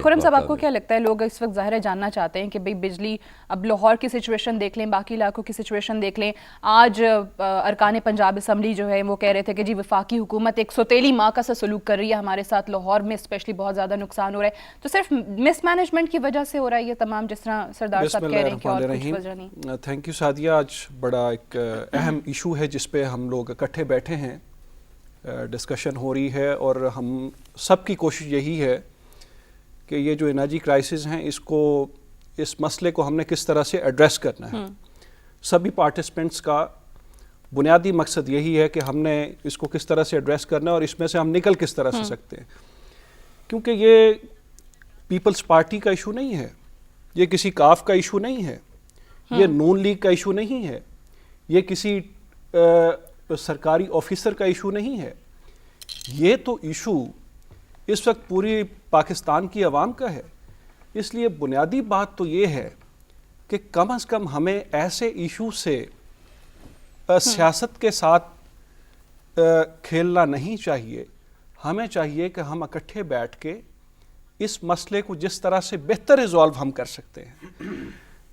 خرم صاحب آپ کو کیا لگتا ہے، لوگ اس وقت ظاہر ہے جاننا چاہتے ہیں کہ بھئی بجلی، اب لاہور کی سچویشن دیکھ لیں، باقی علاقوں کی سچویشن دیکھ لیں. آج ارکان پنجاب اسمبلی جو ہے وہ کہہ رہے تھے کہ جی وفاقی حکومت ایک سوتیلی ماں کا سا سلوک کر رہی ہے ہمارے ساتھ، لاہور میں اسپیشلی بہت زیادہ نقصان ہو رہا ہے. تو صرف مس مینجمنٹ کی وجہ سے ہو رہا ہے یہ تمام، جس طرح سردار صاحب کہہ رہے ہیں کہ اور کچھ وجہ نہیں؟ Thank you Sadia. آج بڑا ایک اہم ایشو ہے جس پہ ہم لوگ اکٹھے بیٹھے ہیں، ڈسکشن ہو رہی ہے، اور ہم سب کی کوشش یہی ہے کہ یہ جو انرجی کرائسس ہیں اس مسئلے کو ہم نے کس طرح سے ایڈریس کرنا ہے. سبھی پارٹیسپینٹس کا بنیادی مقصد یہی ہے کہ ہم نے اس کو کس طرح سے ایڈریس کرنا ہے اور اس میں سے ہم نکل کس طرح سے سکتے ہیں. کیونکہ یہ پیپلز پارٹی کا ایشو نہیں ہے، یہ کسی کاف کا ایشو نہیں ہے، یہ نون لیگ کا ایشو نہیں ہے، یہ کسی سرکاری آفیسر کا ایشو نہیں ہے. یہ تو ایشو اس وقت پوری پاکستان کی عوام کا ہے. اس لیے بنیادی بات تو یہ ہے کہ کم از کم ہمیں ایسے ایشو سے سیاست کے ساتھ کھیلنا نہیں چاہیے. ہمیں چاہیے کہ ہم اکٹھے بیٹھ کے اس مسئلے کو جس طرح سے بہتر ریزالو ہم کر سکتے ہیں.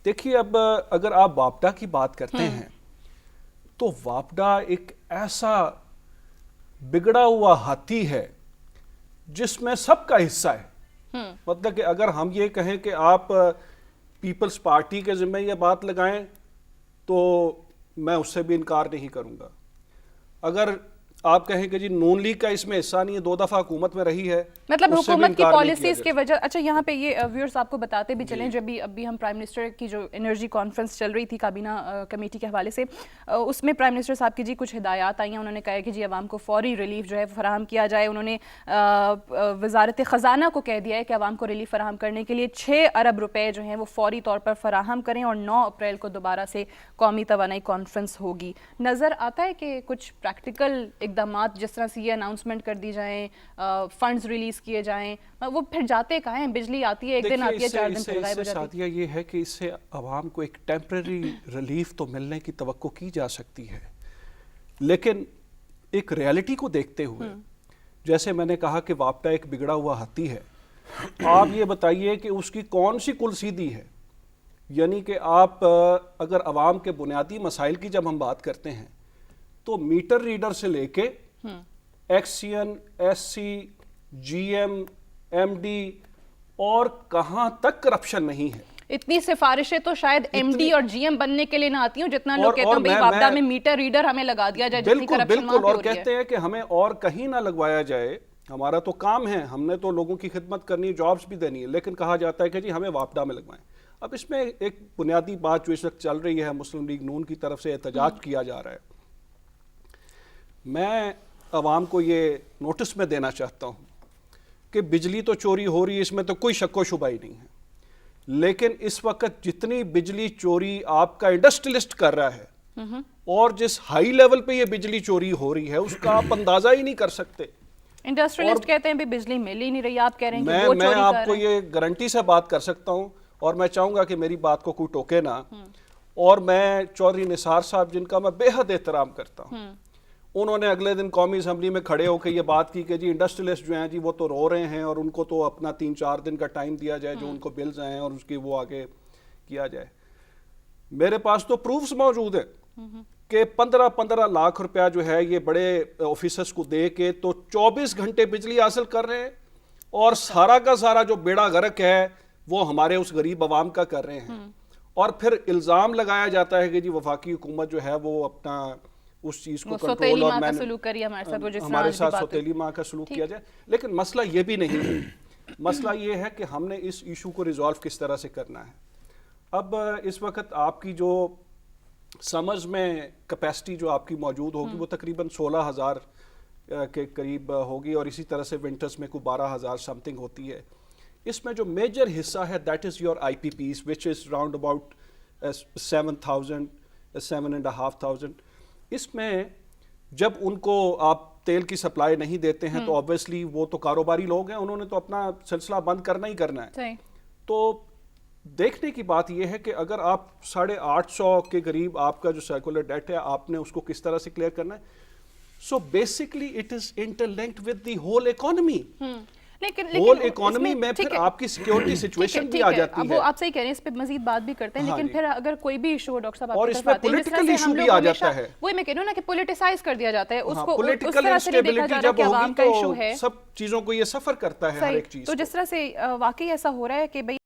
دیکھیے، اب اگر آپ واپڈا کی بات کرتے ہیں تو واپڈا ایک ایسا بگڑا ہوا ہاتھی ہے جس میں سب کا حصہ ہے. مطلب کہ اگر ہم یہ کہیں کہ آپ پیپلز پارٹی کے ذمہ یہ بات لگائیں تو میں اس سے بھی انکار نہیں کروں گا. اگر آپ کہیں کہ جی نون لیگ کا اس میں حصہ نہیں ہے، 2 دفعہ حکومت میں رہی ہے، مطلب حکومت کی پالیسیز کی وجہ. اچھا، یہاں پہ یہ ویورز آپ کو بتاتے بھی چلیں، جب بھی ابھی ہم پرائم منسٹر کی جو انرجی کانفرنس چل رہی تھی کابینہ کمیٹی کے حوالے سے، اس میں پرائم منسٹر صاحب کی جی کچھ ہدایات آئی ہیں. انہوں نے کہا ہے کہ جی عوام کو فوری ریلیف جو ہے فراہم کیا جائے. انہوں نے وزارت خزانہ کو کہہ دیا ہے کہ عوام کو ریلیف فراہم کرنے کے لیے 6 ارب روپے جو ہیں وہ فوری طور پر فراہم کریں، اور 9 اپریل کو دوبارہ سے قومی توانائی کانفرنس ہوگی. نظر آتا ہے کہ کچھ پریکٹیکل اقدامات جس طرح سے یہ اناؤنسمنٹ کر دی جائیں، فنڈز ریلیز کیے جائیں، وہ پھر جاتے کہاں ہیں؟ بجلی آتی ہے، ایک دن آتی ہے، 4 دن پھر غائب ہو جاتی ہے. یہ ہے کہ اس سے عوام کو ایک ٹیمپرری ریلیف تو ملنے کی توقع کی جا سکتی ہے، لیکن ایک ریالٹی کو دیکھتے ہوئے، جیسے میں نے کہا کہ واپڈا ایک بگڑا ہوا ہاتھی ہے. آپ یہ بتائیے کہ اس کی کون سی کل سیدھی ہے؟ یعنی کہ آپ اگر عوام کے بنیادی مسائل کی جب ہم بات کرتے ہیں تو میٹر ریڈر سے لے کے X C N, S C, G M D, اور کہاں تک کرپشن نہیں ہے. اتنی سفارشیں تو شاید ایم ڈی اور جی ایم بننے کے لیے نہ آتی ہوں جتنا لوگ کہتے ہیں بھئی واپڈا میں میٹر ریڈر ہمیں لگا دیا جائے، جتنی کرپشن وہاں پہ ہو رہی ہے. اور کہتے ہیں کہ ہمیں اور کہیں نہ لگوایا جائے، ہمارا تو کام ہے، ہم نے تو لوگوں کی خدمت کرنی ہے، جابز بھی دینی ہے، لیکن کہا جاتا ہے کہ جی ہمیں واپڈا میں لگوائیں. اب اس میں ایک بنیادی بات جو اس وقت چل رہی ہے، مسلم لیگ نون کی طرف سے احتجاج کیا جا رہا ہے. میں عوام کو یہ نوٹس میں دینا چاہتا ہوں کہ بجلی تو چوری ہو رہی ہے، اس میں تو کوئی شک و شبہ ہی نہیں ہے، لیکن اس وقت جتنی بجلی چوری آپ کا انڈسٹریلسٹ کر رہا ہے اور جس ہائی لیول پہ یہ بجلی چوری ہو رہی ہے اس کا آپ اندازہ ہی نہیں کر سکتے. انڈسٹریلسٹ کہتے ہیں بھی بجلی مل ہی نہیں رہی، آپ کہہ رہے ہیں کہ وہ چوری کر رہے ہیں. میں آپ کو یہ گارنٹی سے بات کر سکتا ہوں، اور میں چاہوں گا کہ میری بات کو کوئی ٹوکے نہ. اور میں چودھری نثار صاحب، جن کا میں بے حد احترام کرتا ہوں، انہوں نے اگلے دن قومی اسمبلی میں کھڑے ہو کے یہ بات کی کہ جی انڈسٹریلسٹ جو ہیں جی وہ تو رو رہے ہیں اور ان کو تو اپنا 3-4 دن کا ٹائم دیا جائے جو ان کو بلز آئے ہیں اور اس کی وہ آگے کیا جائے. میرے پاس تو پروفز موجود ہیں کہ 15 لاکھ روپیہ جو ہے یہ بڑے آفیسرز کو دے کے تو 24 گھنٹے بجلی حاصل کر رہے ہیں، اور سارا کا سارا جو بیڑا غرق ہے وہ ہمارے اس غریب عوام کا کر رہے ہیں. اور پھر الزام لگایا جاتا ہے کہ جی وفاقی حکومت جو ہے وہ اپنا اس چیز کو کنٹرول اور ہمارے ساتھ سوتیلی ماں کا سلوک کیا جائے. لیکن مسئلہ یہ بھی نہیں ہے، مسئلہ یہ ہے کہ ہم نے اس ایشو کو ریزالو کس طرح سے کرنا ہے. اب اس وقت آپ کی جو سمرز میں کیپیسٹی جو آپ کی موجود ہوگی وہ تقریباً 16,000 کے قریب ہوگی، اور اسی طرح سے ونٹرز میں کوئی 12,000 سم تھنگ ہوتی ہے. اس میں جو میجر حصہ ہے that is your I P Ps which is round about 7,000 7,500. اس میں جب ان کو آپ تیل کی سپلائی نہیں دیتے ہیں تو obviously وہ تو کاروباری لوگ ہیں، انہوں نے تو اپنا سلسلہ بند کرنا ہی کرنا ہے. تو دیکھنے کی بات یہ ہے کہ اگر آپ 850 کے قریب آپ کا جو سرکولر ڈیٹ ہے آپ نے اس کو کس طرح سے کلیئر کرنا ہے. So basically it is interlinked with the whole economy. لیکن ہول اکانومی میں پھر آپ کی سیکیورٹی سچویشن بھی آ جاتی ہے. وہ آپ صحیح کہہ رہے ہیں, اس پہ مزید بات بھی کرتے ہیں, لیکن پھر اگر کوئی بھی ایشو ڈاکٹر صاحب اور اس میں پولیٹیکل ایشو بھی آ جاتا ہے, وہی میں کہہ رہا ہوں نا کہ پولیٹیسائز کر دیا جاتا ہے اس کو, اس پولیٹیکل طرح سے نہیں دیکھا انسٹیبلٹی جا رہا جب کہ عوام کا ایشو ہوگی ہے. تو سب چیزوں کو یہ سفر کرتا ہے ہر ایک چیز. تو جس طرح سے واقعی ایسا ہو رہا ہے کہ بھئی